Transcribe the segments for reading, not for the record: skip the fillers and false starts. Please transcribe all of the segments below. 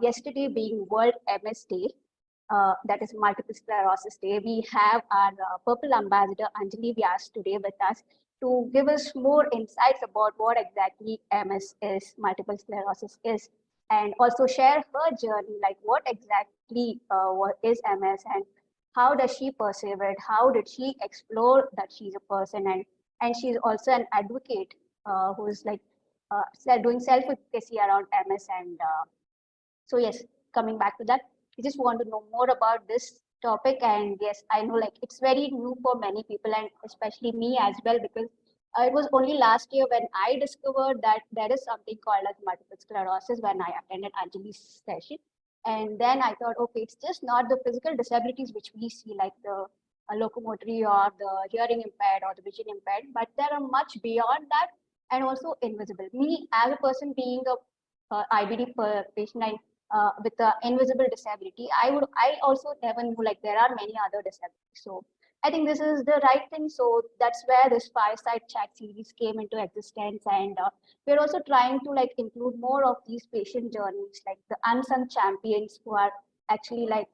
yesterday being World MS Day, that is Multiple Sclerosis Day, we have our Purple Ambassador Anjali Vyas today with us to give us more insights about what exactly MS is, multiple sclerosis is, and also share her journey, like what exactly what is MS and how does she perceive it, how did she explore that she's a person, and she's also an advocate who is like doing self-advocacy around MS. And so yes, coming back to that, we just want to know more about this topic. And yes, I know like it's very new for many people and especially me as well, because it was only last year when I discovered that there is something called as multiple sclerosis when I attended Anjali's session. And then I thought, okay, it's just not the physical disabilities which we see, like the locomotory or the hearing impaired or the vision impaired, but there are much beyond that and also invisible. Me as a person being a IBD patient and with the invisible disability, I also never knew like there are many other disabilities. So I think this is the right thing. So that's where this Fireside chat series came into existence. And we're also trying to like include more of these patient journeys, like the unsung champions who are actually like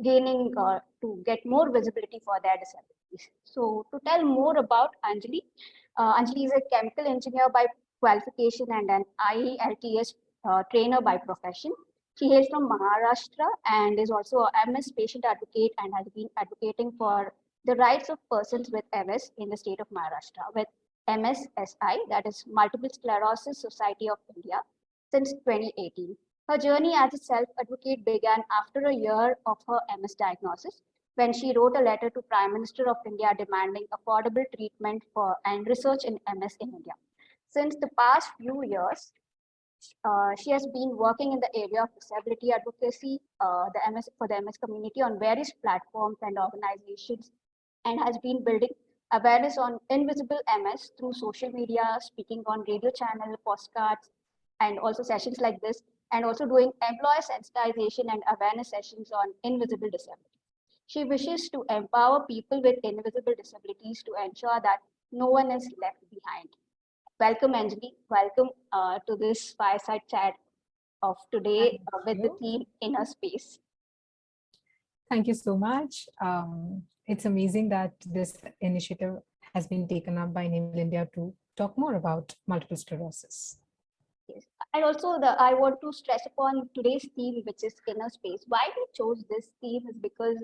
gaining to get more visibility for their disabilities. So to tell more about Anjali, Anjali is a chemical engineer by qualification and an IELTS trainer by profession. She hails from Maharashtra and is also a MS patient advocate and has been advocating for the rights of persons with MS in the state of Maharashtra with MSSI, that is Multiple Sclerosis Society of India, since 2018. Her journey as a self-advocate began after a year of her MS diagnosis, when she wrote a letter to Prime Minister of India demanding affordable treatment for and research in MS in India. Since the past few years, she has been working in the area of disability advocacy, for the MS community on various platforms and organizations, and has been building awareness on invisible MS through social media, speaking on radio channel, postcards, and also sessions like this, and also doing employee sensitization and awareness sessions on invisible disability. She wishes to empower people with invisible disabilities to ensure that no one is left behind. Welcome, Anjali. Welcome to this fireside chat of today with the theme Inner Space. Thank you so much. It's amazing that this initiative has been taken up by Enable India to talk more about multiple sclerosis. Yes. And also I want to stress upon today's theme, which is inner space. Why we chose this theme is because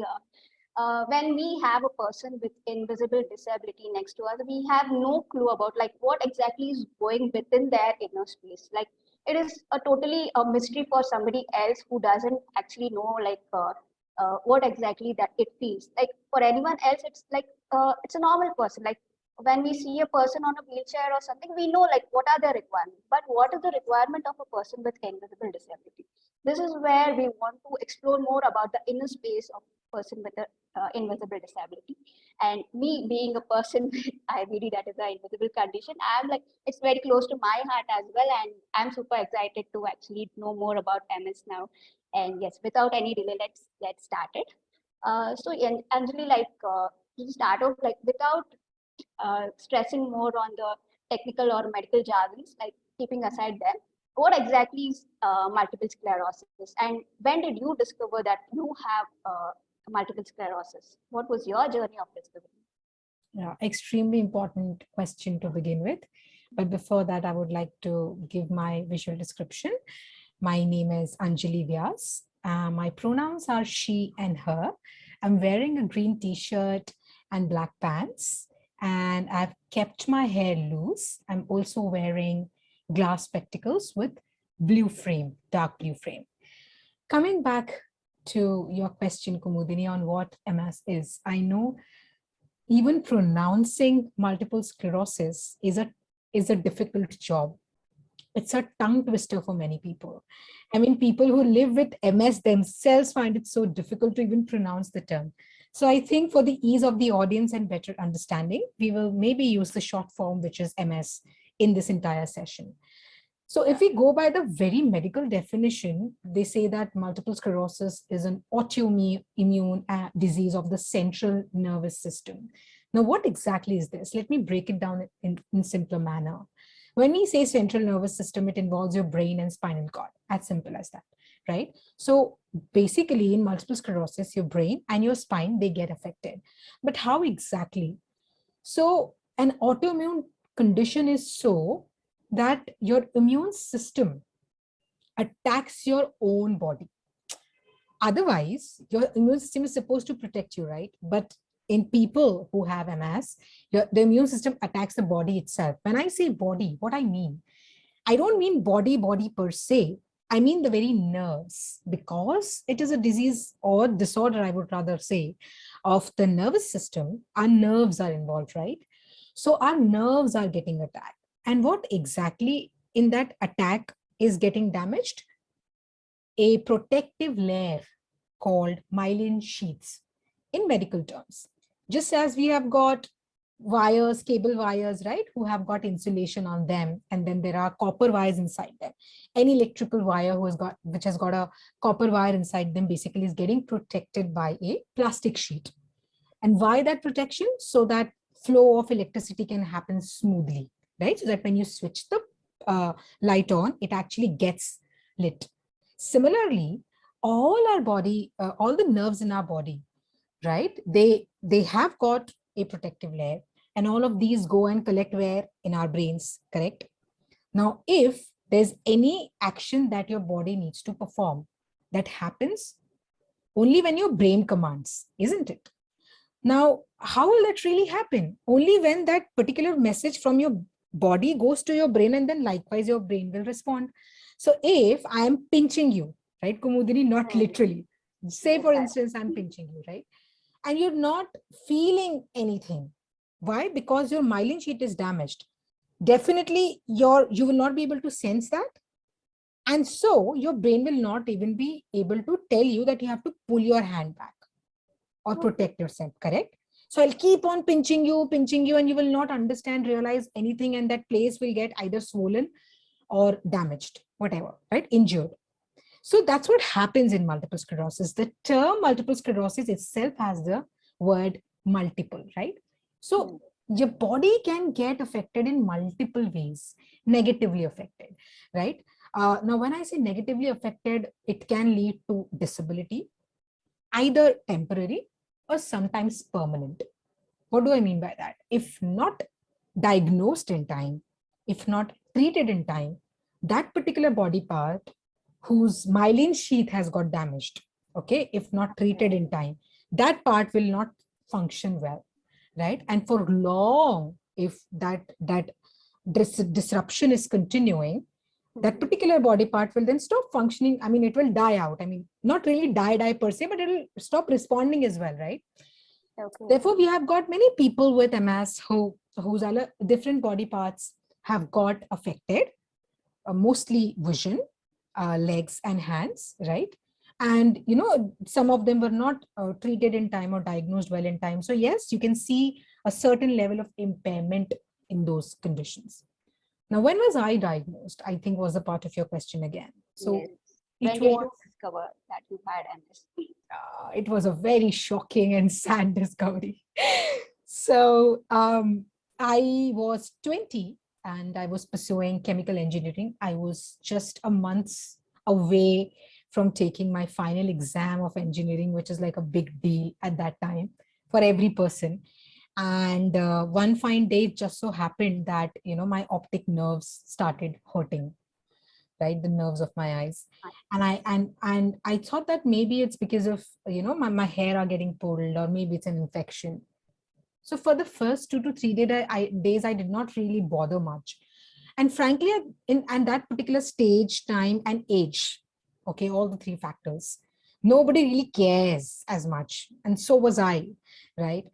when we have a person with invisible disability next to us, we have no clue about like what exactly is going within their inner space. Like it is a totally a mystery for somebody else who doesn't actually know like what exactly that it feels. Like for anyone else, it's like it's a normal person. Like when we see a person on a wheelchair or something, we know like what are their requirements, but what is the requirement of a person with invisible disability? This is where we want to explore more about the inner space of a person with an invisible disability. And me being a person with IBD, that is an invisible condition, I'm like, it's very close to my heart as well. And I'm super excited to actually know more about MS now. And yes, without any delay, let's start it. So Anjali, like to start off, like without stressing more on the technical or medical jargons, like keeping aside them, what exactly is multiple sclerosis? And when did you discover that you have multiple sclerosis? What was your journey of discovery? Yeah, extremely important question to begin with. But before that, I would like to give my visual description. My name is Anjali Vyas. My pronouns are she and her. I'm wearing a green t-shirt and black pants, and I've kept my hair loose. I'm also wearing glass spectacles with blue frame, dark blue frame. Coming back to your question, Kumudini, on what MS is, I know even pronouncing multiple sclerosis is a difficult job. It's a tongue twister for many people. I mean, people who live with MS themselves find it so difficult to even pronounce the term. So I think for the ease of the audience and better understanding, we will maybe use the short form, which is MS, in this entire session. So if we go by the very medical definition, they say that multiple sclerosis is an autoimmune disease of the central nervous system. Now, what exactly is this? Let me break it down in simpler manner. When we say central nervous system, it involves your brain and spinal cord, as simple as that. right? So basically in multiple sclerosis, your brain and your spine, they get affected. But how exactly? So an autoimmune condition is so that your immune system attacks your own body. Otherwise, your immune system is supposed to protect you, right? But in people who have MS, the immune system attacks the body itself. When I say body, what I don't mean body per se. I mean the very nerves, because it is a disease or disorder, I would rather say, of the nervous system. Our nerves are involved, right? So our nerves are getting attacked. And what exactly in that attack is getting damaged? A protective layer called myelin sheaths in medical terms. Just as we have got wires, cable wires, right, who have got insulation on them, and then there are copper wires inside them. Any electrical wire which has got a copper wire inside them basically is getting protected by a plastic sheet. And why that protection? So that flow of electricity can happen smoothly, right? So that when you switch the light on, it actually gets lit. Similarly, all our body, all the nerves in our body, right? They have got a protective layer, and all of these go and collect where? In our brains, correct? Now, if there's any action that your body needs to perform, that happens only when your brain commands, isn't it? Now, how will that really happen? Only when that particular message from your body goes to your brain, and then likewise your brain will respond. So if I am pinching you, right, Kumudini, not literally, say for instance, I'm pinching you, right? And you're not feeling anything. Why? Because your myelin sheath is damaged. Definitely you will not be able to sense that. And so your brain will not even be able to tell you that you have to pull your hand back or protect yourself, correct? So I'll keep on pinching you, and you will not understand, realize anything, and that place will get either swollen or damaged, whatever, right? Injured. So that's what happens in multiple sclerosis. The term multiple sclerosis itself has the word multiple, right? So your body can get affected in multiple ways, negatively affected, right? Now, when I say negatively affected, it can lead to disability, either temporary or sometimes permanent. What do I mean by that? If not diagnosed in time, if not treated in time, that particular body part whose myelin sheath has got damaged, okay, if not treated in time, that part will not function well, right? And for long, if that disruption is continuing, that particular body part will then stop functioning. I mean, it will die out. I mean, not really die per se, but it will stop responding as well, right? Okay. Therefore, we have got many people with MS whose different body parts have got affected, mostly vision, legs and hands, right? And, you know, some of them were not treated in time or diagnosed well in time. So yes, you can see a certain level of impairment in those conditions. Now, when was I diagnosed? I think was a part of your question again. So yes. When did you discover that you had MS? It was a very shocking and sad discovery. So I was 20 and I was pursuing chemical engineering. I was just a month away from taking my final exam of engineering, which is like a big deal at that time for every person. And one fine day, it just so happened that, you know, my optic nerves started hurting, right? The nerves of my eyes. And I thought that maybe it's because of, you know, my hair are getting pulled, or maybe it's an infection. So for the first 2 to 3 days, I did not really bother much. And frankly, in that particular stage, time, and age, okay, all the 3 factors, nobody really cares as much. And so was I, right?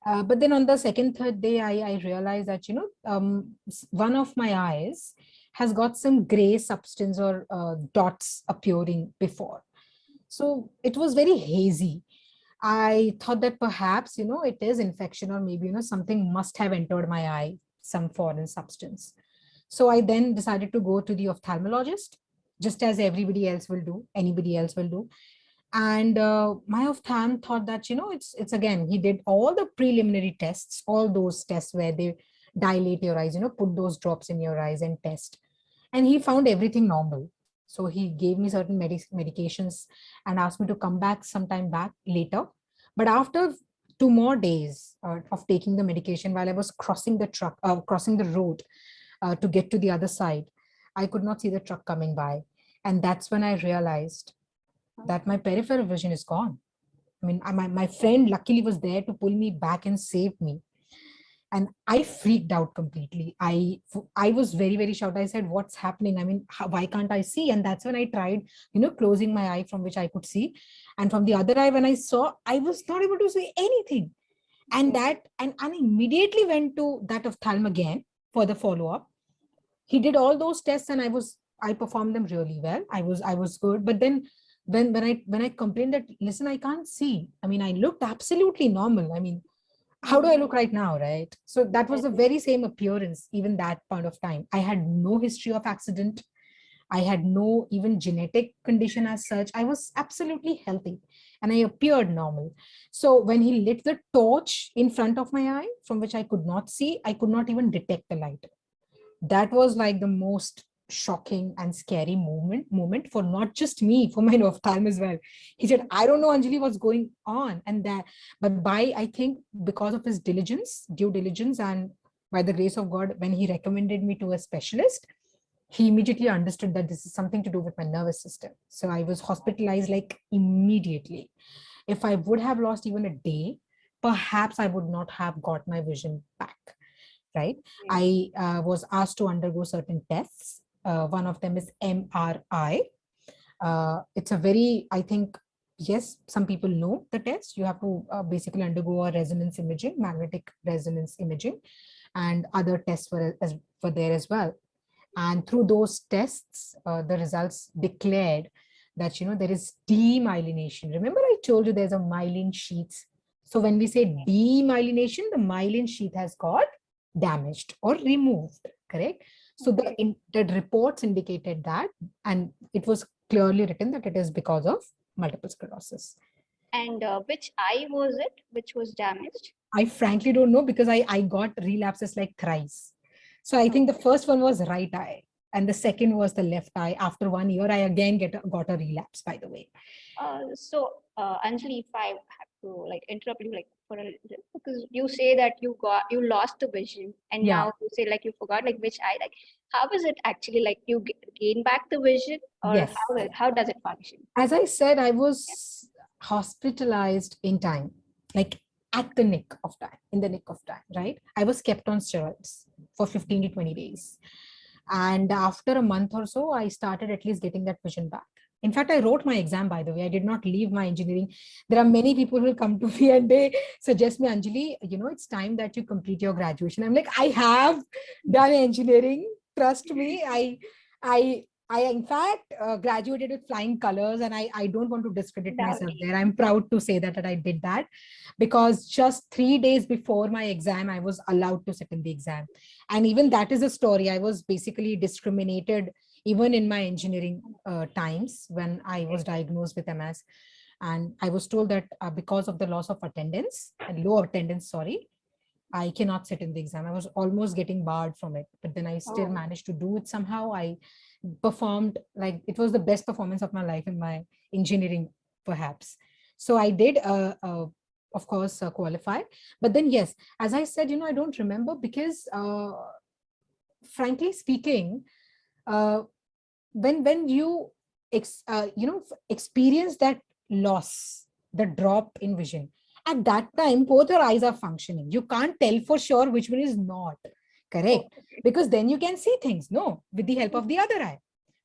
But then on the second, third day, I realized that, you know, one of my eyes has got some gray substance or dots appearing before. So it was very hazy. I thought that perhaps, you know, it is infection, or maybe, you know, something must have entered my eye, some foreign substance. So I then decided to go to the ophthalmologist, just as everybody else will do, anybody else will do. And my ophthalm thought that, you know, it's again, he did all the preliminary tests, all those tests where they dilate your eyes, you know, put those drops in your eyes and test. And he found everything normal. So he gave me certain medications and asked me to come back sometime back later. But after 2 more days of taking the medication, while I was crossing the road to get to the other side, I could not see the truck coming by. And that's when I realized that my peripheral vision is gone. I mean, my friend luckily was there to pull me back and save me. And I freaked out completely. I was very, very shocked. I said, what's happening? I mean, why can't I see? And that's when I tried, closing my eye from which I could see. And from the other eye, when I saw, I was not able to see anything. And I immediately went to that ophthalm again for the follow-up. He did all those tests and I performed them really well. I was good. But then when I complained that, listen, I can't see. I mean, I looked absolutely normal. I mean, how do I look right now, right? So that was the very same appearance, even that point of time. I had no history of accident. I had no even genetic condition as such. I was absolutely healthy and I appeared normal. So when he lit the torch in front of my eye, from which I could not see, I could not even detect the light. That was like the most shocking and scary moment for not just me, for my ophthalm as well. He said, I don't know, Anjali, what's going on. And that, but I think because of his due diligence, and by the grace of God, when he recommended me to a specialist, he immediately understood that this is something to do with my nervous system. So I was hospitalized like immediately. If I would have lost even a day, perhaps I would not have got my vision back. Right? I was asked to undergo certain tests. One of them is MRI. It's a very, I think, yes, some people know the test. You have to basically undergo a resonance imaging, magnetic resonance imaging, and other tests were there as well. And through those tests, the results declared that, there is demyelination. Remember, I told you there's a myelin sheath. So when we say demyelination, the myelin sheath has got damaged or removed, correct? So the reports indicated that, and it was clearly written that it is because of multiple sclerosis. And which eye was it, which was damaged? I frankly don't know, because I got relapses like thrice. So I think the first one was right eye and the second was the left eye. After 1 year, I again got a relapse, by the way. Anjali, if I have to interrupt you for a little, because you say that you lost the vision, and now you say you forgot which eye. How is it actually you gain back the vision, or yes, how does it function? As I said, I was hospitalized in time, at the nick of time, right? I was kept on steroids for 15 to 20 days. And after a month or so, I started at least getting that vision back. In fact, I wrote my exam, by the way. I did not leave my engineering. There are many people who come to me and they suggest me, Anjali, it's time that you complete your graduation. I'm like, I have done engineering. Trust me. I in fact, graduated with flying colors, and I don't want to discredit myself there. I'm proud to say that I did that, because just 3 days before my exam, I was allowed to sit in the exam. And even that is a story. I was basically discriminated even in my engineering times when I was diagnosed with MS. And I was told that because of the loss of attendance, low attendance, sorry, I cannot sit in the exam. I was almost getting barred from it, but then I still managed to do it somehow. I performed it was the best performance of my life in my engineering, perhaps. So I did, of course, qualify. But then, yes, as I said, I don't remember, because frankly speaking, when you experience that loss, the drop in vision, at that time, both your eyes are functioning. You can't tell for sure which one is not, correct? Because then you can see things, no, with the help of the other eye.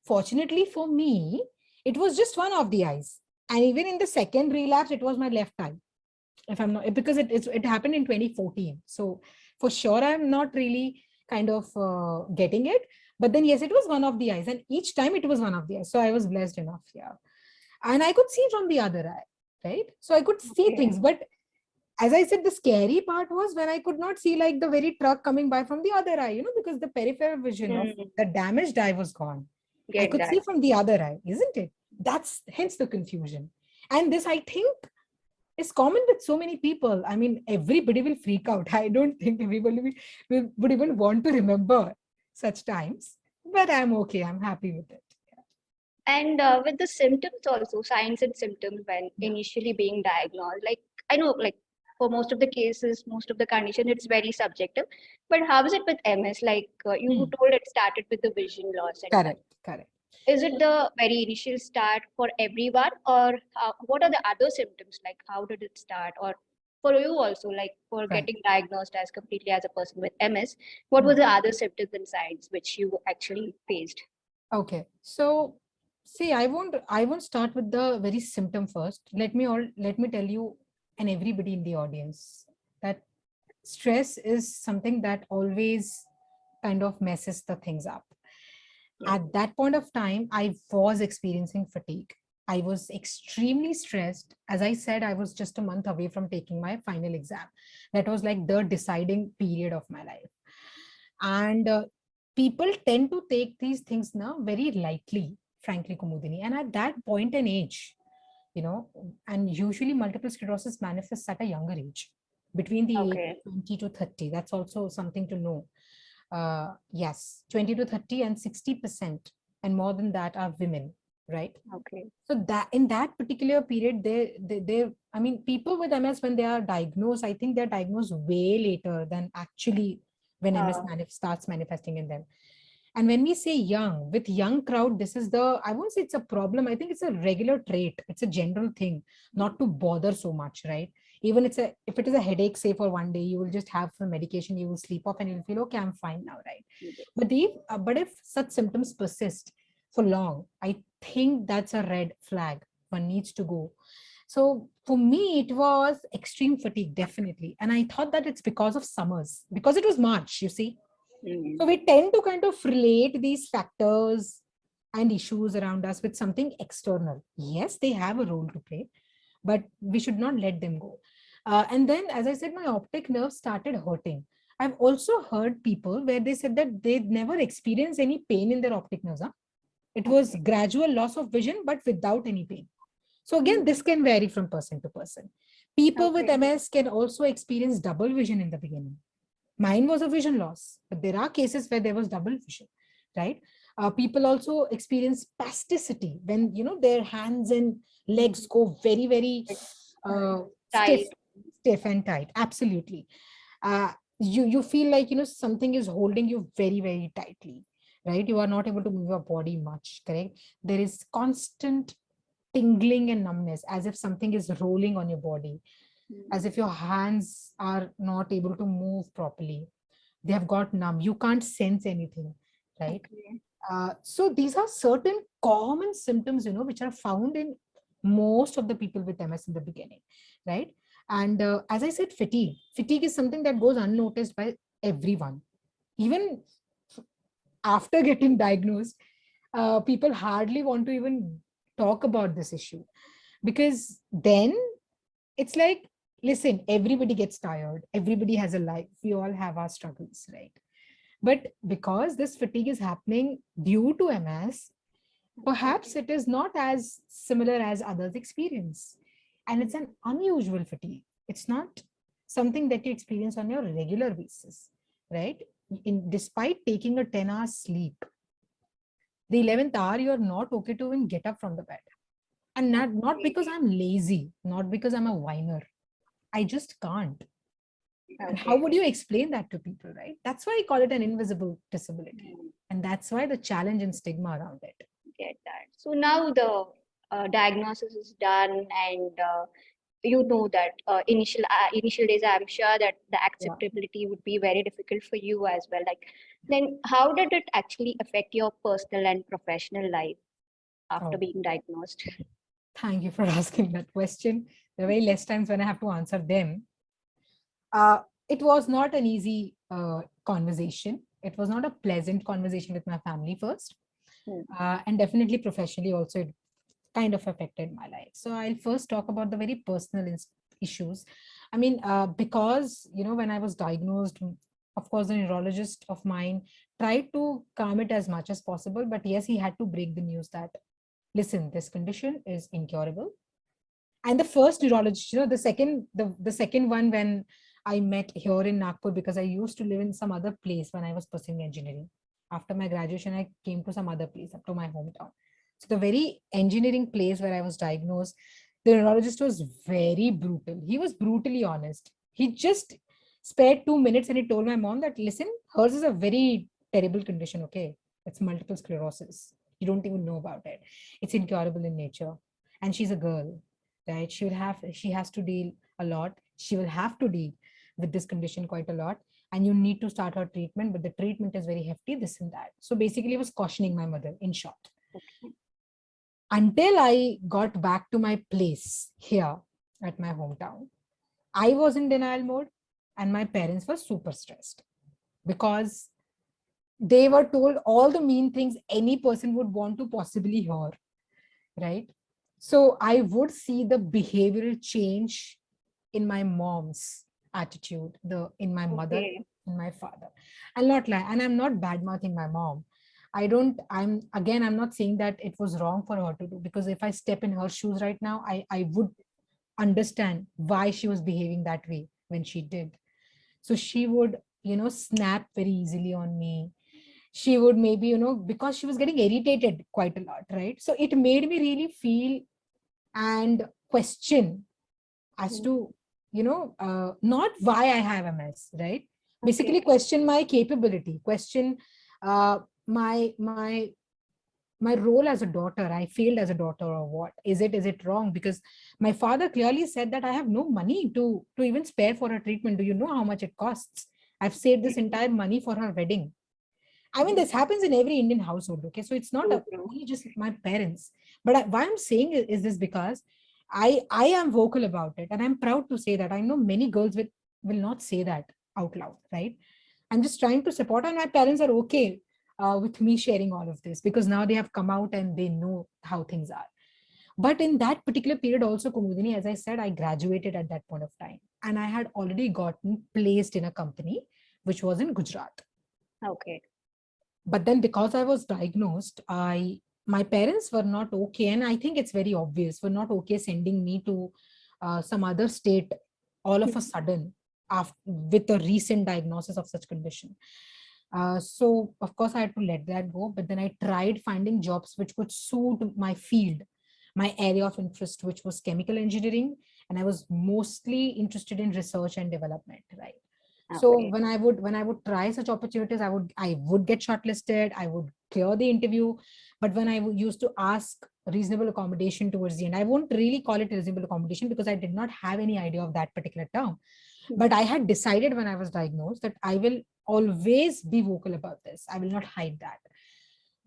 Fortunately for me, it was just one of the eyes. And even in the second relapse, it was my left eye. If I'm not, because it happened in 2014. So for sure, I'm not really kind of getting it. But then, yes, it was one of the eyes. And each time it was one of the eyes. So I was blessed enough, yeah. And I could see from the other eye, right? So I could see things. But as I said, the scary part was when I could not see the very truck coming by from the other eye, because the peripheral vision of the damaged eye was gone. I could see from the other eye, isn't it? That's hence the confusion. And this, I think, is common with so many people. I mean, everybody will freak out. I don't think everybody would even want to remember such times, but I'm okay. I'm happy with it. And with the symptoms also, signs and symptoms when initially being diagnosed, like I know, like for most of the cases, most of the condition, it's very subjective. But how is it with MS? Like you Hmm. told, it started with the vision loss and all. Correct, correct. Is it the very initial start for everyone, or what are the other symptoms? Like how did it start, or for you also, like for Right. getting diagnosed as completely as a person with MS, what Hmm. were the other symptoms and signs which you actually faced? Okay. So see, I won't start with the very symptom first. Let me tell you and everybody in the audience that stress is something that always kind of messes the things up. Yeah. At that point of time, I was experiencing fatigue. I was extremely stressed. As I said, I was just a month away from taking my final exam. That was like the deciding period of my life. And people tend to take these things now very lightly, frankly, Kumudini. And at that point in age, and usually multiple sclerosis manifests at a younger age, between the age Okay. of 20 to 30. That's also something to know. Yes, 20 to 30 and 60% and more than that are women, right? Okay. So that in that particular period, I mean, people with MS, when they are diagnosed, I think they're diagnosed way later than actually when MS starts manifesting in them. And when we say young, with young crowd, this is I won't say it's a problem. I think it's a regular trait. It's a general thing, not to bother so much, right? Even if it is a headache, say for one day, you will just have some medication, you will sleep off and you'll feel, okay, I'm fine now, right? But if such symptoms persist for long, I think that's a red flag. One needs to go. So for me, it was extreme fatigue, definitely. And I thought that it's because of summers, because it was March, you see. So Mm. we tend to kind of relate these factors and issues around us with something external. Yes, they have a role to play, but we should not let them go. And then, as I said, my optic nerve started hurting. I've also heard people where they said that they never experienced any pain in their optic nerves. Huh? It was Okay. gradual loss of vision, but without any pain. So again, Mm. this can vary from person to person. People with Okay. MS can also experience double vision in the beginning. Mine was a vision loss, but there are cases where there was double vision, right? People also experience spasticity when their hands and legs go very, very It's uh, stiff, tight. stiff and tight. Absolutely, you feel like something is holding you very, very tightly, right? You are not able to move your body much. Correct. There is constant tingling and numbness, as if something is rolling on your body, as Mm. if your hands are not able to move properly. They have got numb. You can't sense anything, right? Okay. So these are certain common symptoms, which are found in most of the people with MS in the beginning, right? And as I said, fatigue is something that goes unnoticed by everyone. Even after getting diagnosed, people hardly want to even talk about this issue, because then it's like, listen, everybody gets tired, everybody has a life, we all have our struggles, right? But because this fatigue is happening due to MS, perhaps it is not as similar as others experience, and it's an unusual fatigue. It's not something that you experience on your regular basis, right? Despite taking a 10 hour sleep, the 11th hour you're not okay to even get up from the bed. And not Okay. because I'm lazy, not because I'm a whiner. I just can't. And how Okay. would you explain that to people, right? That's why I call it an invisible disability. Mm. And that's why the challenge and stigma around it. Get that. So now the diagnosis is done, and you know that initial days, I'm sure that the Yeah. acceptability would be very difficult for you as well. Like, then how did it actually affect your personal and professional life after Oh, being diagnosed? thank you for asking that question. There are very less times when I have to answer them. It was not an easy conversation. It was not a pleasant conversation with my family first. Hmm. And definitely professionally also, it kind of affected my life. So I'll first talk about the very personal issues. I mean, because, when I was diagnosed, of course, the neurologist of mine tried to calm it as much as possible. But yes, he had to break the news that, listen, this condition is incurable. And the first neurologist, the second one, when I met here in Nagpur, because I used to live in some other place when I was pursuing engineering. After my graduation, I came to some other place, up to my hometown. So the very engineering place where I was diagnosed, the neurologist was very brutal. He was brutally honest. He just spared 2 minutes and he told my mom that, listen, hers is a very terrible condition. Okay. It's multiple sclerosis. You don't even know about it. It's incurable in nature. And she's a girl, right? She has to deal a lot. She will have to deal with this condition quite a lot. And you need to start her treatment, but the treatment is very hefty, this and that. So basically, I was cautioning my mother in short. Okay. Until I got back to my place here at my hometown, I was in denial mode and my parents were super stressed because they were told all the mean things any person would want to possibly hear, right? So I would see the behavioral change in my mom's attitude, in my mother, Okay. in my father. I'll not lie, and I'm not bad mouthing my mom. I'm not saying that it was wrong for her to do, because if I step in her shoes right now, I would understand why she was behaving that way when she did. So she would, snap very easily on me. She would maybe, because she was getting irritated quite a lot, right? So it made me really feel and question as to, not why I have MS, right? Basically, Okay. question my capability, question uh, my role as a daughter. I failed as a daughter, or what is it wrong? Because my father clearly said that I have no money to even spare for her treatment. Do you know how much it costs? I've saved this entire money for her wedding. I mean, this happens in every Indian household. Okay, so it's not True, true. only just my parents. But why I'm saying is this, because I am vocal about it, and I'm proud to say that. I know many girls will not say that out loud, right? I'm just trying to support, and my parents are okay with me sharing all of this, because now they have come out and they know how things are. But in that particular period also, Kumudini, as I said, I graduated at that point of time, and I had already gotten placed in a company which was in Gujarat. Okay. But then, because I was diagnosed, my parents were not okay, and I think it's very obvious, were not okay sending me to some other state all of a sudden after, with a recent diagnosis of such condition. So of course I had to let that go, but then I tried finding jobs which would suit my field, my area of interest, which was chemical engineering, and I was mostly interested in research and development, right? So Okay. when I would try such opportunities, I would get shortlisted, I would clear the interview. But when I used to ask reasonable accommodation towards the end, I won't really call it reasonable accommodation because I did not have any idea of that particular term. But I had decided when I was diagnosed that I will always be vocal about this. I will not hide that.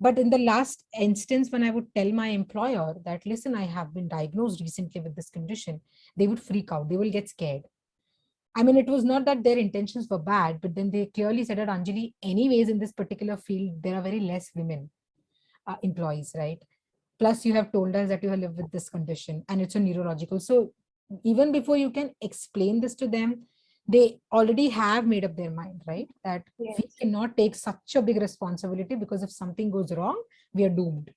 But in the last instance, when I would tell my employer that, listen, I have been diagnosed recently with this condition, they would freak out. They will get scared. I mean, it was not that their intentions were bad, but then they clearly said that, Anjali, anyways, in this particular field, there are very less women employees, right? Plus, you have told us that you have lived with this condition and it's a neurological. So even before you can explain this to them, they already have made up their mind, right? That we Yes. cannot take such a big responsibility, because if something goes wrong, we are doomed.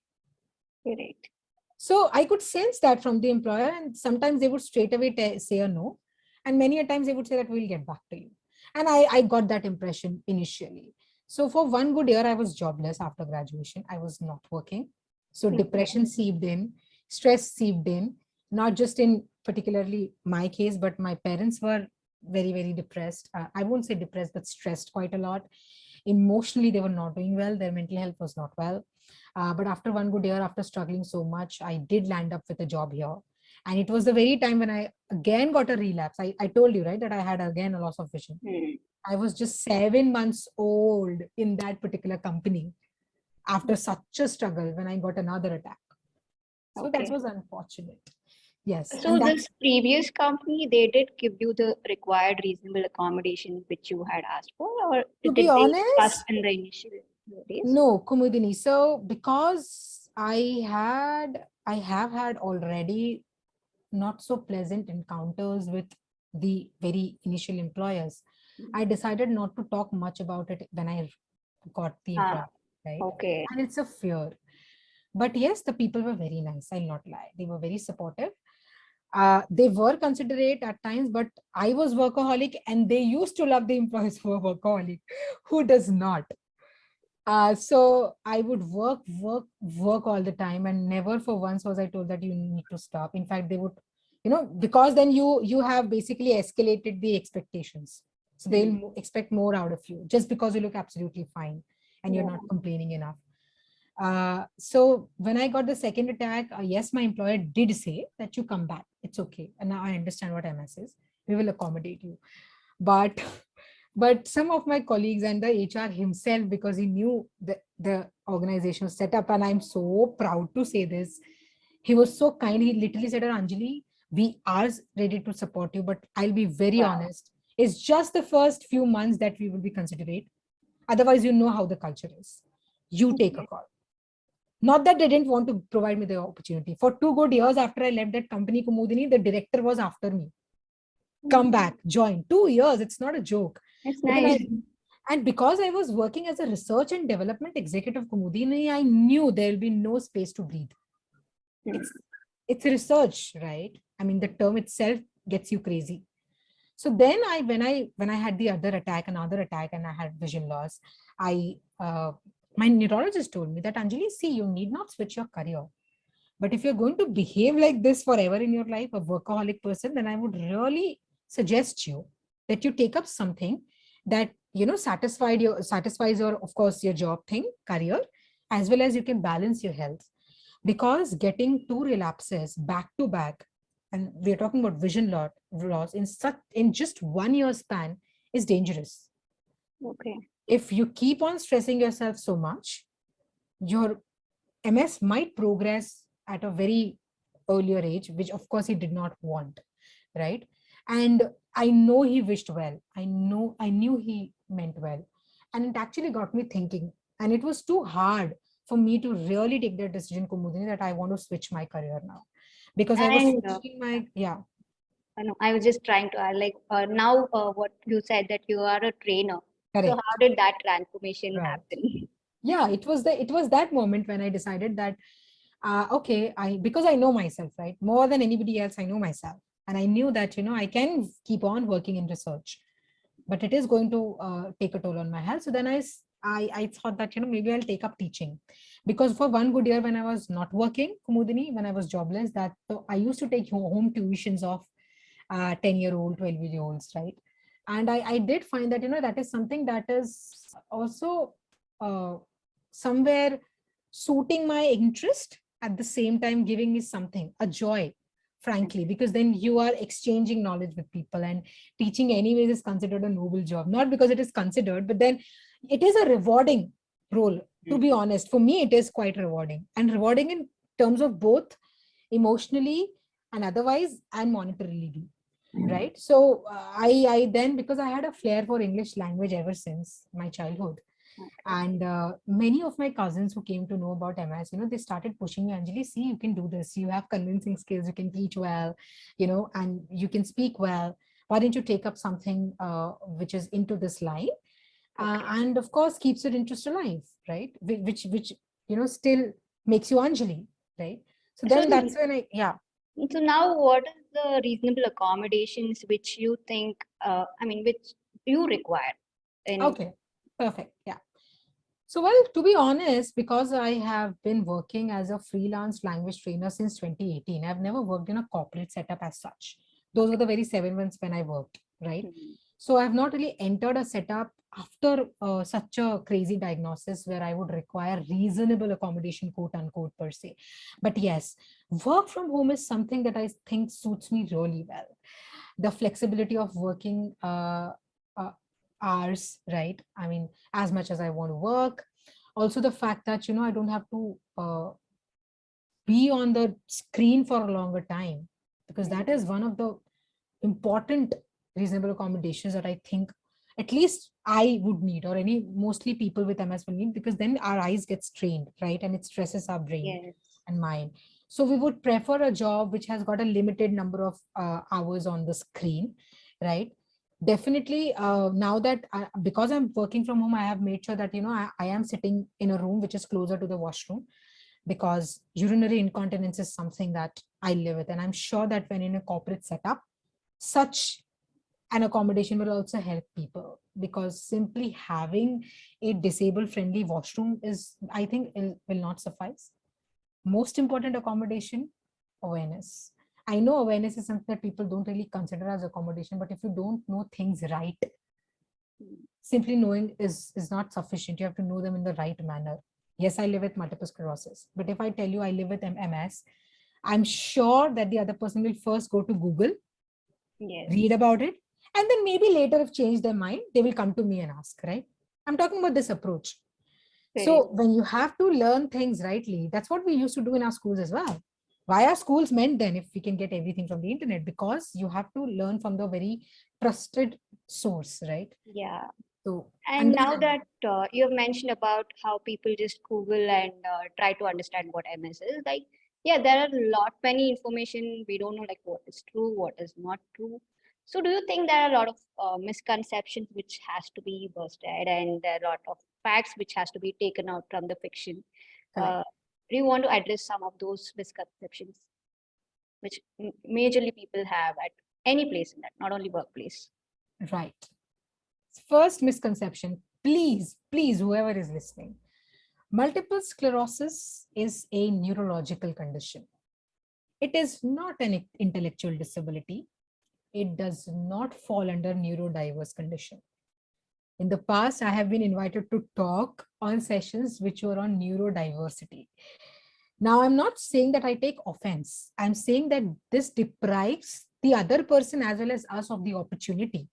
Correct. So I could sense that from the employer, and sometimes they would straight away say a no. And many a times they would say that we'll get back to you. And I got that impression initially. So for 1 good year, I was jobless after graduation. I was not working. So depression seeped in, stress seeped in, not just in particularly my case, but my parents were very, very depressed. I won't say depressed, but stressed quite a lot. Emotionally, they were not doing well. Their mental health was not well. But after 1 good year, after struggling so much, I did land up with a job here. And it was the very time when I again got a relapse. I told you, right, that I had again a loss of vision. I was just 7 months old in that particular company after such a struggle when I got another attack. So that Okay. was unfortunate. Yes. So And this that's, previous company, they did give you the required reasonable accommodation which you had asked for, or to did be they discuss honest, in the initial days? no, Kumudini. So because I have had already not so pleasant encounters with the very initial employers, I decided not to talk much about it when I got the Ah, employer, right? okay. And it's a fear. But yes, the people were very nice. I'll not lie. They were very supportive. They were considerate at times, but I was workaholic, and they used to love the employees who were workaholic. Who does not? So I would work all the time, and never for once was I told that you need to stop. In fact, they would, because then you have basically escalated the expectations. So they'll expect more out of you just because you look absolutely fine and you're Yeah. not complaining enough. So when I got the second attack, yes, my employer did say that you come back. It's okay. And now I understand what MS is. We will accommodate you. But but some of my colleagues and the HR himself, because he knew the organizational setup, and I'm so proud to say this, he was so kind. He literally said, Anjali, we are ready to support you, but I'll be very Wow. honest. It's just the first few months that we will be considerate. Otherwise, you know how the culture is. You take a Okay. call. Not that they didn't want to provide me the opportunity. For 2 good years after I left that company, Kumudini, the director was after me. Come back, join. 2 years, it's not a joke. It's But then nice. and because I was working as a research and development executive, Kumudini, I knew there'll be no space to breathe. It's it's research, right? I mean, the term itself gets you crazy. So then when I had the another attack, and I had vision loss, I my neurologist told me that, Anjali, see, you need not switch your career. But if you're going to behave like this forever in your life, a workaholic person, then I would really suggest you that you take up something that satisfies your, of course, your job thing, career, as well as you can balance your health. Because getting two relapses back to back, and we're talking about loss in just 1 year span, is dangerous. Okay. If you keep on stressing yourself so much, your MS might progress at a very earlier age, which of course he did not want, right? And I know he wished well. I knew he meant well. And it actually got me thinking. And it was too hard for me to really take that decision, Kumudini, that I want to switch my career now. Because I was And switching my, yeah, no, I was just trying to add, like, now what you said that you are a trainer. So how correct. did that transformation Right. happen? Yeah, it was that moment when I decided that okay, because I know myself, right, more than anybody else, I know myself, and I knew that I can keep on working in research, but it is going to take a toll on my health. So then I thought that maybe I'll take up teaching, because for 1 good year when I was not working, Kumudini, when I was jobless, that so I used to take home tuitions of 10-year-old, 12-year-olds, right? And I did find that that is something that is also uh, somewhere suiting my interest, at the same time giving me something, a joy, frankly, because then you are exchanging knowledge with people, and teaching anyways is considered a noble job, not because it is considered, but then it is a rewarding role. To be honest, for me it is quite rewarding, and rewarding in terms of both emotionally and otherwise, and monetarily, right? So I then, because I had a flair for English language ever since my childhood, Okay. and many of my cousins who came to know about MS, they started pushing me, Anjali, see, you can do this, you have convincing skills, you can teach well, and you can speak well, why don't you take up something which is into this line, Okay. and of course keeps your interest alive, right? Which still makes you Anjali, right? So So, then that's when yeah. so now what is the reasonable accommodations which you think, I mean, which you require in, Okay, perfect. Yeah. So, well, to be honest, because I have been working as a freelance language trainer since 2018, I've never worked in a corporate setup as such. Those were okay. the very 7 months when I worked, right? Mhm. So, I've not really entered a setup after such a crazy diagnosis where I would require reasonable accommodation, quote unquote, per se. But yes, work from home is something that I think suits me really well. The flexibility of working uh, hours, right? I mean, as much as I want to work. Also, the fact that I don't have to be on the screen for a longer time, because that is one of the important reasonable accommodations that I think at least I would need, or any mostly people with MS will need, because then our eyes get strained, right? And it stresses our brain Yes. and mind. So we would prefer a job which has got a limited number of hours on the screen, right? Definitely, now that because I'm working from home, I have made sure that I am sitting in a room which is closer to the washroom, because urinary incontinence is something that I live with, and I'm sure that when in a corporate setup, such an accommodation will also help people. because simply having a disabled friendly washroom is, I think, will not suffice. Most important accommodation, awareness. I know awareness is something that people don't really consider as accommodation, but if you don't know things right, simply knowing is not sufficient. You have to know them in the right manner. Yes, I live with multiple sclerosis, but if I tell you I live with MS, I'm sure that the other person will first go to Google, read about it, and then maybe later, if change their mind, they will come to me and ask, right? I'm talking about this approach. So when you have to learn things rightly, that's what we used to do in our schools as well. Why are schools meant then if we can get everything from the internet? Because you have to learn from the very trusted source, right? Yeah. So, And now that you have mentioned about how people just Google and try to understand what MS is, like, yeah, there are a lot many information we don't know, like what is true, what is not true. So do you think there are a lot of misconceptions which has to be busted, and there are a lot of facts which has to be taken out from the fiction? correct. Do you want to address some of those misconceptions which majorly people have at any place in that, not only workplace? Right. First misconception, please, whoever is listening, multiple sclerosis is a neurological condition. It is not an intellectual disability. It does not fall under neurodiverse condition. In the past, I have been invited to talk on sessions which were on neurodiversity. Now, I'm not saying that I take offense. I'm saying that this deprives the other person as well as us of the opportunity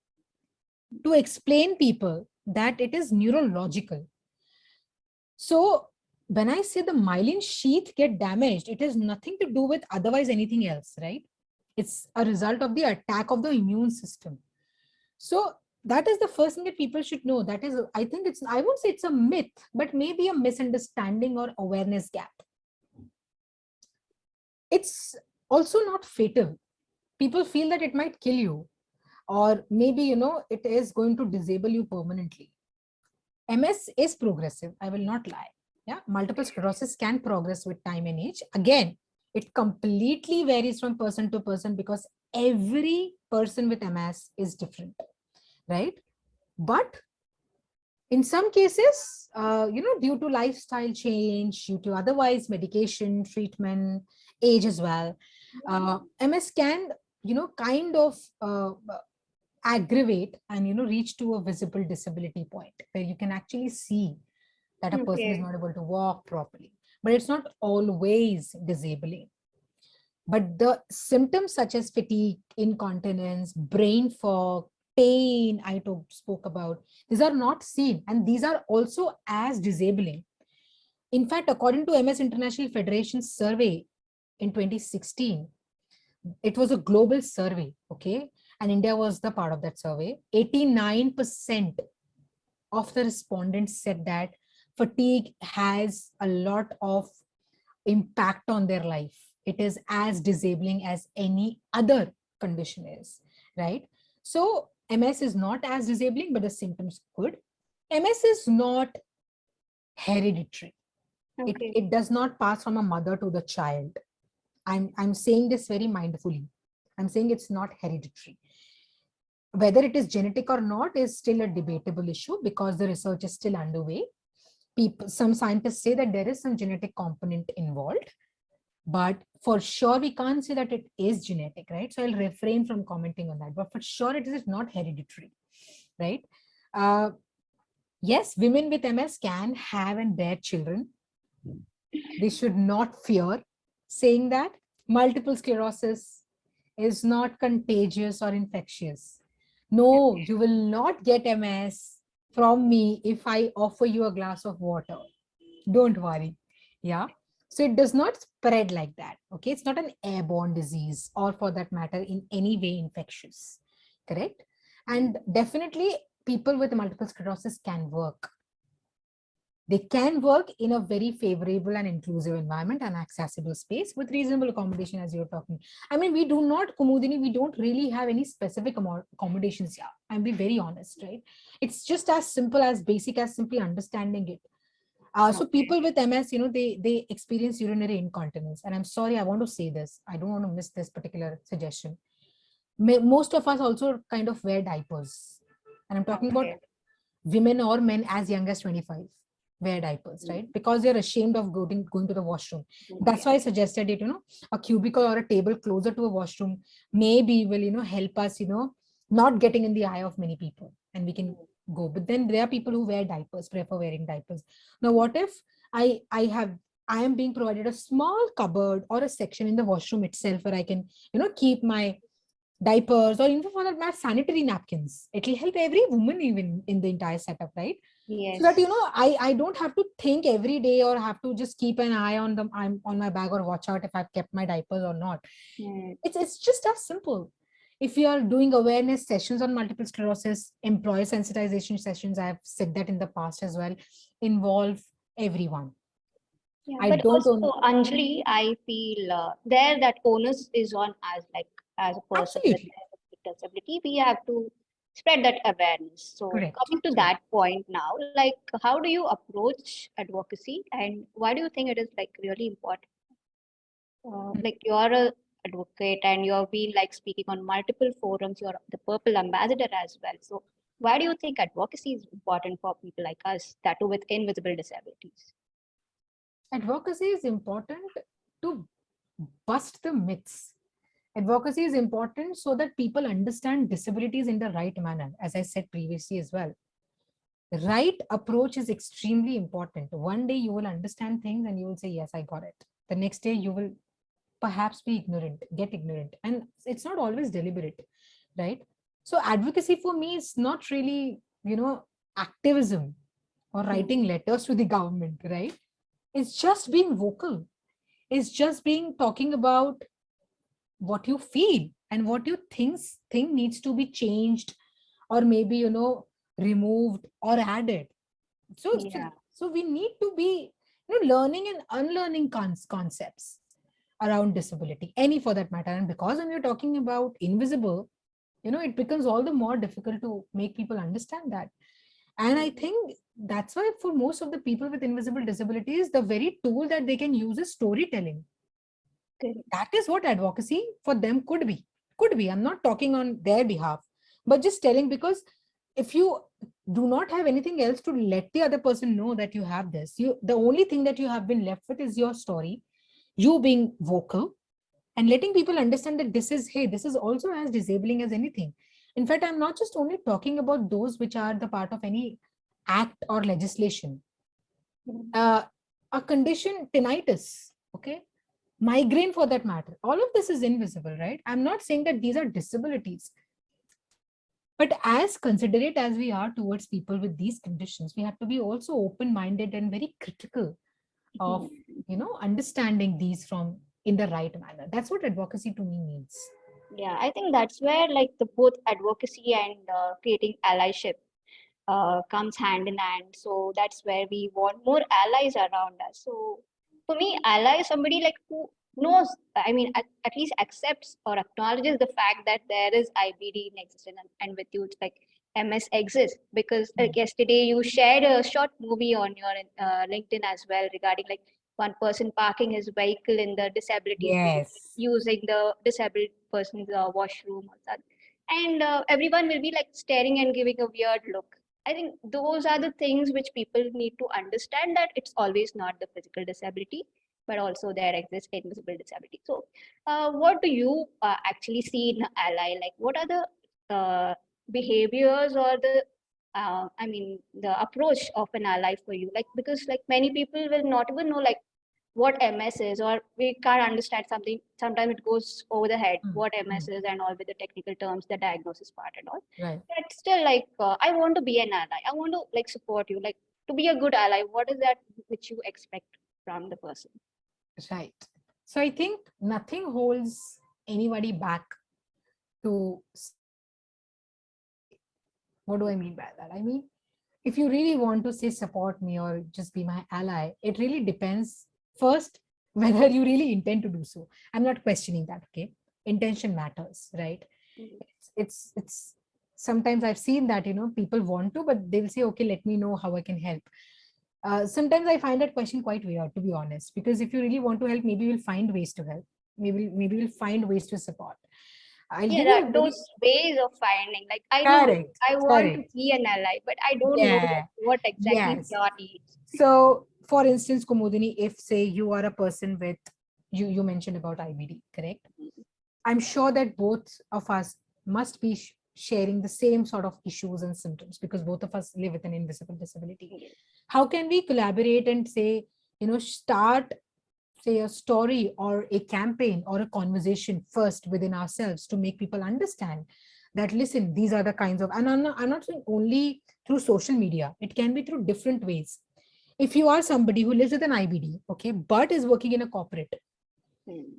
to explain people that it is neurological. So when I say the myelin sheath get damaged, it has nothing to do with otherwise anything else, right? It's a result of the attack of the immune system. So that is the first thing that people should know. That is, I think it's, I won't say it's a myth, but maybe a misunderstanding or awareness gap. It's also not fatal. People feel that it might kill you, or maybe, it is going to disable you permanently. MS is progressive. I will not lie. Yeah. Multiple sclerosis can progress with time and age. Again, it completely varies from person to person because every person with MS is different, right? But in some cases, due to lifestyle change, due to otherwise medication, treatment, age as well, MS can, kind of aggravate and, reach to a visible disability point where you can actually see that a person is not able to walk properly. But it's not always disabling. But the symptoms such as fatigue, incontinence, brain fog, pain I spoke about, these are not seen, and these are also as disabling. In fact, according to MS International Federation survey in 2016, it was a global survey, okay? And India was the part of that survey. 89% of the respondents said that fatigue has a lot of impact on their life. It is as disabling as any other condition is, right? So MS is not as disabling, but the symptoms could. MS is not hereditary. It does not pass from a mother to the child. I'm saying this very mindfully. I'm saying it's not hereditary. Whether it is genetic or not is still a debatable issue because the research is still underway. Some scientists say that there is some genetic component involved, but for sure we can't say that it is genetic, right? So I'll refrain from commenting on that, but for sure it is not hereditary, right? Yes, women with MS can have and bear children. They should not fear saying that. Multiple sclerosis is not contagious or infectious. No, you will not get MS from me if I offer you a glass of water. Don't worry. Yeah. So it does not spread like that. Okay. It's not an airborne disease or for that matter in any way infectious. Correct. And definitely people with multiple sclerosis can work. They can work in a very favorable and inclusive environment and accessible space with reasonable accommodation as you're talking. I mean, we do not, Kumudini, we don't really have any specific accommodations here. I'll be very honest, right? It's just as simple as basic as simply understanding it. So people with MS, they experience urinary incontinence. And I'm sorry, I want to say this. I don't want to miss this particular suggestion. Most of us also kind of wear diapers. And I'm talking about women or men as young as 25 wear diapers, right? Because they're ashamed of going to the washroom. That's why I suggested it, a cubicle or a table closer to a washroom maybe will, help us, not getting in the eye of many people, and we can go. But then there are people who wear diapers, prefer wearing diapers. Now, what if I am being provided a small cupboard or a section in the washroom itself where I can, keep my diapers, or even for that matter, sanitary napkins. It will help every woman even in the entire setup, right? So that, I don't have to think every day or have to just keep an eye on them. I'm on my bag or watch out if I've kept my diapers or not. It's just as simple. If you are doing awareness sessions on multiple sclerosis, employee sensitization sessions, I have said that in the past as well, involve everyone. Yeah, I but don't also, Anjali, I feel there that onus is on us, like as a person with absolutely a disability, we have to spread that awareness. So correct. coming to that point now, like how do you approach advocacy, and why do you think it is like really important? Like you're a advocate and you've been like speaking on multiple forums, you're the Purple Ambassador as well. So why do you think advocacy is important for people like us, that too with invisible disabilities? Advocacy is important to bust the myths. Advocacy is important so that people understand disabilities in the right manner, as I said previously as well. The right approach is extremely important. One day you will understand things and you will say, yes, I got it. The next day you will perhaps be ignorant, get ignorant. And it's not always deliberate, right? So advocacy for me is not really, activism or writing letters to the government, right? It's just being vocal. It's just being talking about what you feel and what you think needs to be changed, or maybe removed or added. So we need to be learning and unlearning concepts around disability, any for that matter. And because when we're talking about invisible, it becomes all the more difficult to make people understand that. And I think that's why for most of the people with invisible disabilities, the very tool that they can use is storytelling. That is what advocacy for them could be. I'm not talking on their behalf, but just telling, because if you do not have anything else to let the other person know that you have this, the only thing that you have been left with is your story, you being vocal and letting people understand that this is also as disabling as anything. In fact, I'm not just only talking about those which are the part of any act or legislation. uh, a condition, tinnitus, okay, migraine for that matter, all of this is invisible, right? I'm not saying that these are disabilities, but as considerate as we are towards people with these conditions, we have to be also open minded and very critical of understanding these from in the right manner. That's what advocacy to me means. Yeah, I think that's where like the both advocacy and creating allyship comes hand in hand. So that's where we want more allies around us. So for me, ally is somebody like who knows, I mean, at least accepts or acknowledges the fact that there is IBD in existence, and with you, it's like MS exists. Because like yesterday, you shared a short movie on your LinkedIn as well regarding like one person parking his vehicle in the disability zone, Yes. using the disabled person's washroom or something. And everyone will be like staring and giving a weird look. I think those are the things which people need to understand, that it's always not the physical disability, but also there exists invisible disability. So, what do you actually see in an ally? Like, what are the behaviors or the, I mean, the approach of an ally for you? Like, because like many people will not even know like what MS is, or we can't understand something. Sometimes it goes over the head, what MS is and all with the technical terms, the diagnosis part and all. Right. But still, like, I want to be an ally. I want to like support you, like to be a good ally. What is that which you expect from the person? Right. So I think nothing holds anybody back to. What do I mean by that? I mean, if you really want to say support me or just be my ally, it really depends first whether you really intend to do so. I'm not questioning that. Okay, intention matters, right? It's sometimes I've seen that people want to, but they will say, okay, let me know how I can help. Sometimes I find that question quite weird, to be honest, because if you really want to help, maybe we'll find ways to help. Maybe we'll find ways to support. I'll Yeah, give you a very those ways of finding, like I know correct, I want to correct. be an ally, but I don't know Yeah, what exactly yes. your needs. So, for instance, Kumudini, if say you are a person with you mentioned about IBD, correct? I'm sure that both of us must be sharing the same sort of issues and symptoms because both of us live with an invisible disability. Yes. How can we collaborate and say, start say a story or a campaign or a conversation first within ourselves to make people understand that, listen, these are the kinds of, and I'm not saying only through social media, it can be through different ways. If you are somebody who lives with an IBD, okay, but is working in a corporate,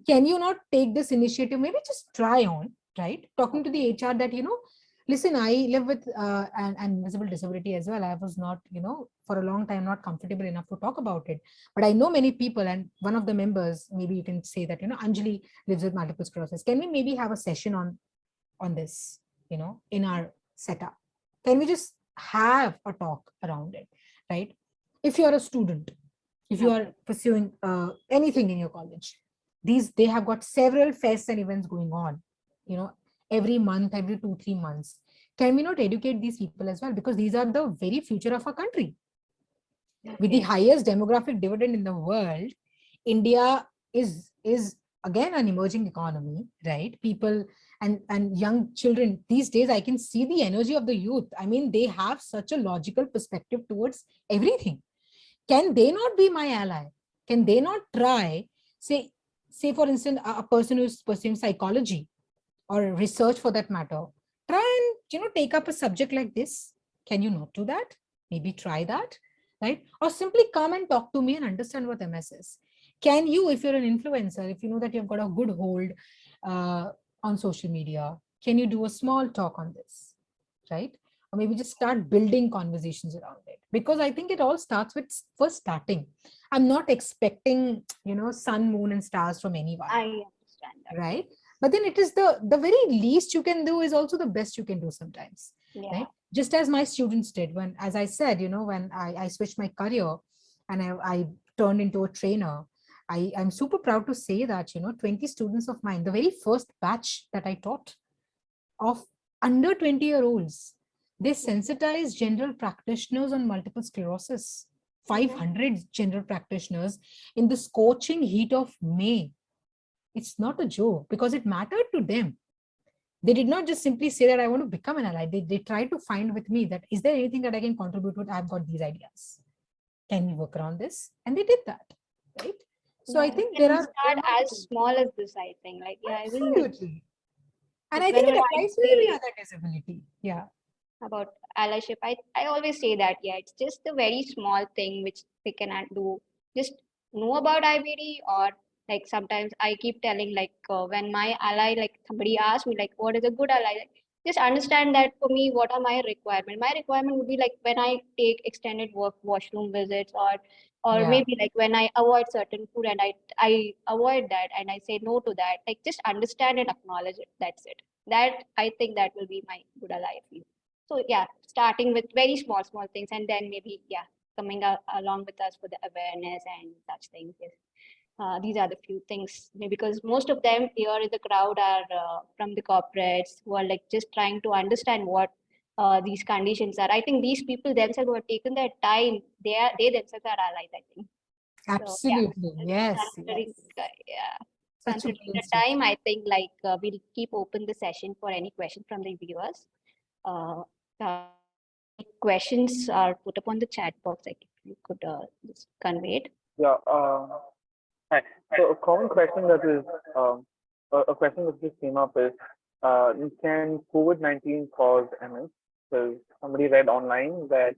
can you not take this initiative, maybe just try on, right? Talking to the HR that, listen, I live with an invisible disability as well. I was not, for a long time, not comfortable enough to talk about it. But I know many people, and one of the members, maybe you can say that, Anjali lives with multiple sclerosis. Can we maybe have a session on this, in our setup? Can we just have a talk around it, right? If you're a student, if you are pursuing anything in your college, they have got several fests and events going on, every month, every 2-3 months. Can we not educate these people as well, because these are the very future of our country? With the highest demographic dividend in the world, India is again an emerging economy, right? People and young children these days, I can see the energy of the youth. I mean, they have such a logical perspective towards everything. Can they not be my ally? Can they not try, say for instance, a person who's pursuing psychology or research for that matter, try and take up a subject like this? Can you not do that? Maybe try that, right? Or simply come and talk to me and understand what MS is. Can you, if you're an influencer, if you know that you've got a good hold uh, on social media, can you do a small talk on this, right? Or maybe just start building conversations around it, because I think it all starts with first starting. I'm not expecting sun, moon and stars from anyone, I understand that. right? But then it is the very least you can do is also the best you can do sometimes, Yeah. right? Just as my students did, when, as I said, when I switched my career and I turned into a trainer, I'm super proud to say that 20 students of mine, the very first batch that I taught of under 20-year-olds, they sensitized general practitioners on multiple sclerosis. 500 general practitioners in the scorching heat of May. It's not a joke, because it mattered to them. They did not just simply say that I want to become an ally. They tried to find with me that, is there anything that I can contribute with? I've got these ideas. Can we work around this? And they did that, right? So I Yeah, we think there can are start as small as this, I think. Like, yeah, even absolutely. And like I think whenever it I applies to every say other disability. Yeah. about allyship, I always say that, yeah, it's just a very small thing which they can do. Just know about IBD, or like sometimes I keep telling, like when my ally, like somebody asks me, like, what is a good ally? Like, just understand that for me, what are my requirements? My requirement would be like when I take extended work washroom visits, or Yeah. maybe like when I avoid certain food and I avoid that and I say no to that. Like just understand and acknowledge it. That's it. That I think that will be my good ally for you. So yeah, starting with very small things, and then maybe yeah, coming along with us for the awareness and such things. Yes. These are the few things, because most of them here in the crowd are from the corporates who are like just trying to understand what these conditions are. I think these people themselves who have taken their time, they themselves are allies, I think. So yeah, Absolutely. Yes. considering Yes. yeah, Such a considering the brilliant time, statement. I think like we'll keep open the session for any questions from the viewers. Uh, any questions are put up on the chat box. Like if you could just convey it. Yeah. Hi. So a common question that is a question that just came up is, can COVID-19 cause MS? Because somebody read online that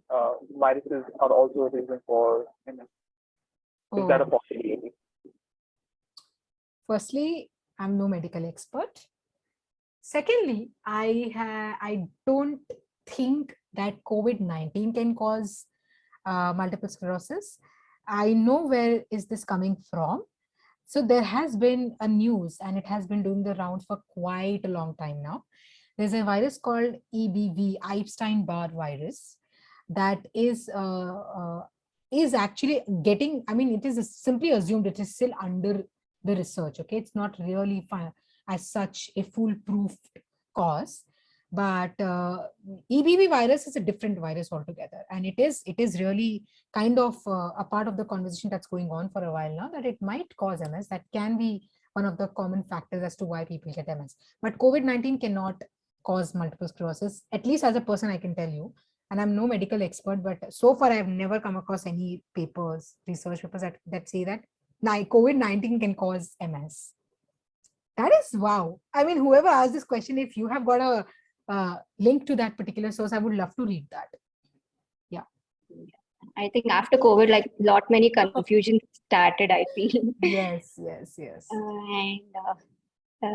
viruses are also a reason for MS. Is that a Oh, possibility? firstly, I'm no medical expert. Secondly, I don't think that COVID-19 can cause multiple sclerosis. I know where is this coming from. So there has been a news, and it has been doing the rounds for quite a long time now. There's a virus called EBV, Epstein-Barr virus, that is actually getting. I mean, it is simply assumed it is still under the research. Okay, it's not really as such a foolproof cause. But EBV virus is a different virus altogether, and it is really kind of a part of the conversation that's going on for a while now, that it might cause MS. That can be one of the common factors as to why people get MS. But COVID-19 cannot cause multiple sclerosis, at least as a person I can tell you. And I'm no medical expert, but so far I've never come across any papers, research papers that say that COVID-19 can cause MS. That is wow. I mean, whoever asked this question, if you have got a link to that particular source, I would love to read that. Yeah. I think after COVID, like many confusion started, I feel. Yes. And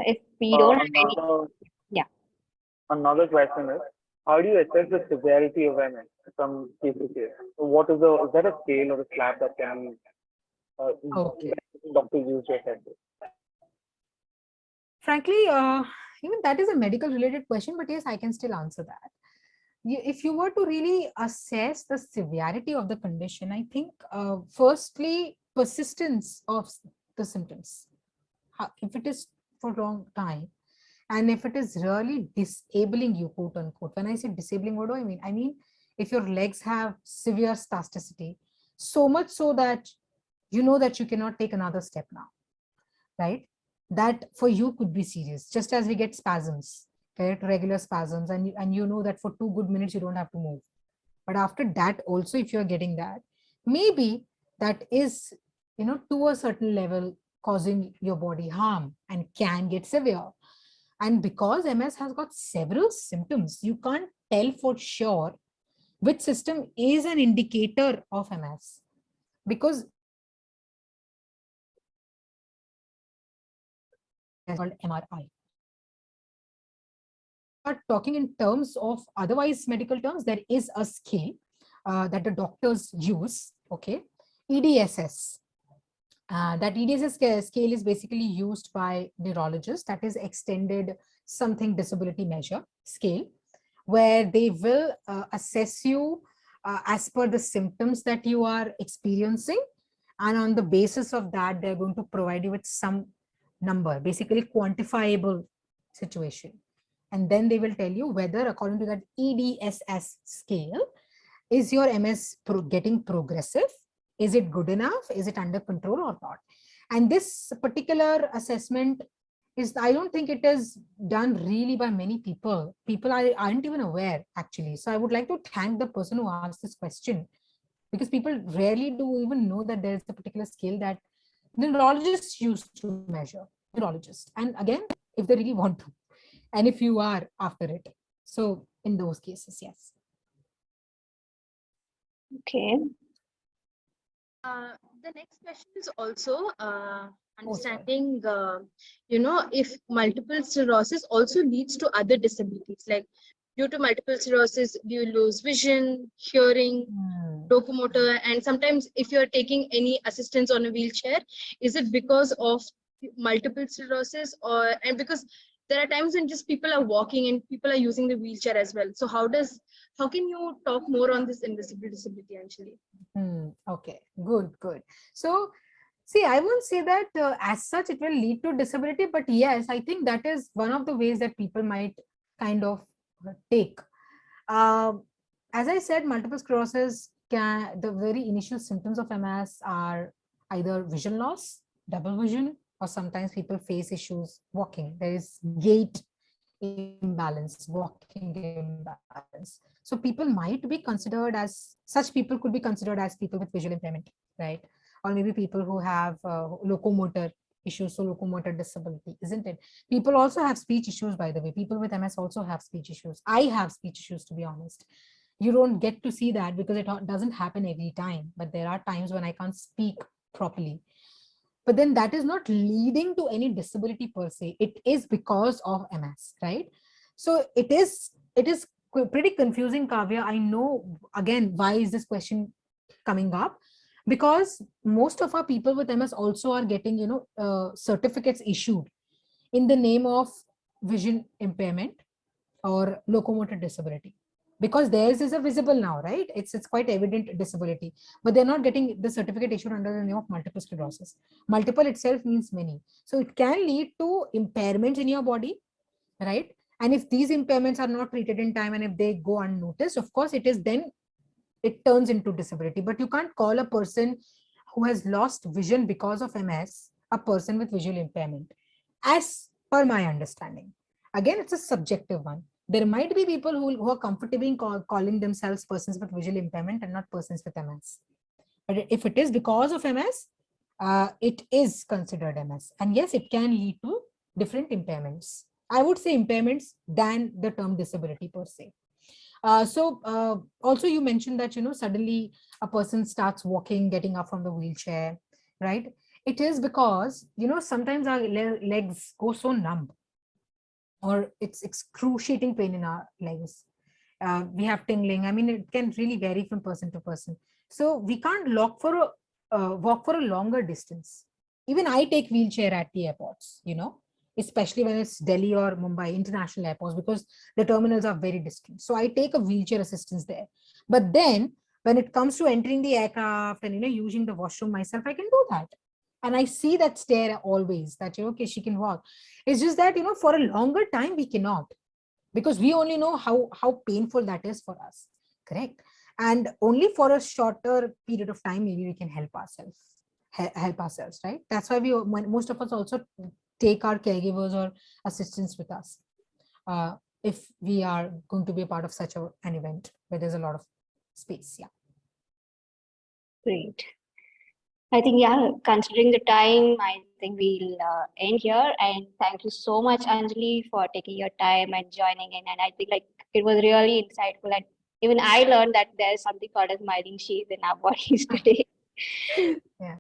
if we don't have any, yeah. Another question is, how do you assess the severity of MS from case to case? So what is that a scale or a slab that can Okay. doctor use your head? Frankly, even that is a medical related question, but yes, I can still answer that. If you were to really assess the severity of the condition, I think firstly, persistence of the symptoms. If it is for a long time, and if it is really disabling you, quote unquote. When I say disabling, what do I mean? I mean, if your legs have severe spasticity, so much so that you know that you cannot take another step now, right? That for you could be serious, just as we get spasms, correct? Regular spasms, and you know that for 2 good minutes you don't have to move. But after that also, if you're getting that, maybe that is, to a certain level causing your body harm and can get severe. And because MS has got several symptoms, you can't tell for sure which system is an indicator of MS, because it's called MRI. But talking in terms of otherwise medical terms, there is a scale that the doctors use, okay? EDSS. That EDSS scale is basically used by neurologists, that is extended something disability measure scale, where they will assess you as per the symptoms that you are experiencing. And on the basis of that, they're going to provide you with some number, basically quantifiable situation. And then they will tell you whether, according to that EDSS scale, is your MS getting progressive? Is it good enough? Is it under control or not? And this particular assessment is, I don't think it is done really by many people. People aren't even aware, actually. So I would like to thank the person who asked this question, because people rarely do even know that there is a particular scale that neurologists use to measure, neurologists. And again, if they really want to, and if you are after it. So in those cases, yes. Okay. The next question is also understanding, if multiple sclerosis also leads to other disabilities, like due to multiple sclerosis, do you lose vision, hearing, locomotor, and sometimes if you're taking any assistance on a wheelchair, is it because of multiple sclerosis, and because there are times when just people are walking and people are using the wheelchair as well. So how can you talk more on this invisible disability, Anjali? Okay, good. So see, I won't say that as such it will lead to disability, but yes, I think that is one of the ways that people might kind of take. As I said, multiple sclerosis the very initial symptoms of MS are either vision loss, double vision, or sometimes people face issues walking. There is gait imbalance, walking imbalance. So people might be considered as, such people could be considered as people with visual impairment, right? Or maybe people who have locomotor issues, so locomotor disability, isn't it? People also have speech issues, by the way. People with MS also have speech issues. I have speech issues, to be honest. You don't get to see that because it doesn't happen every time, but there are times when I can't speak properly. But then that is not leading to any disability per se. It is because of MS, right? So it is pretty confusing, Kavya. I know, again, why is this question coming up? Because most of our people with MS also are getting, certificates issued in the name of vision impairment or locomotor disability. because theirs is a visible now, right? It's quite evident disability, but they're not getting the certificate issued under the name of multiple sclerosis. Multiple itself means many. So it can lead to impairments in your body, right? And if these impairments are not treated in time and if they go unnoticed, of course, it turns into disability. But you can't call a person who has lost vision because of MS a person with visual impairment, as per my understanding. Again, it's a subjective one. There might be people who are comfortable in calling themselves persons with visual impairment and not persons with MS. But if it is because of MS, it is considered MS. And yes, it can lead to different impairments. I would say impairments than the term disability per se. Also you mentioned that, suddenly a person starts walking, getting up from the wheelchair, right? It is because, sometimes our legs go so numb, or it's excruciating pain in our legs. We have tingling. I mean, it can really vary from person to person. So we can't walk for a longer distance. Even I take wheelchair at the airports, especially when it's Delhi or Mumbai international airports, because the terminals are very distant. So I take a wheelchair assistance there. But then when it comes to entering the aircraft and, using the washroom myself, I can do that. And I see that stare always that, okay, she can walk. It's just that, for a longer time, we cannot, because we only know how painful that is for us. Correct. And only for a shorter period of time, maybe we can help ourselves, right? That's why most of us also take our caregivers or assistants with us if we are going to be a part of such an event where there's a lot of space. Yeah. Great. I think, yeah, considering the time, I think we'll end here. And thank you so much, Anjali, for taking your time and joining in. And I think it was really insightful. And even I learned that there's something called as myelin sheath in our bodies today. Yeah.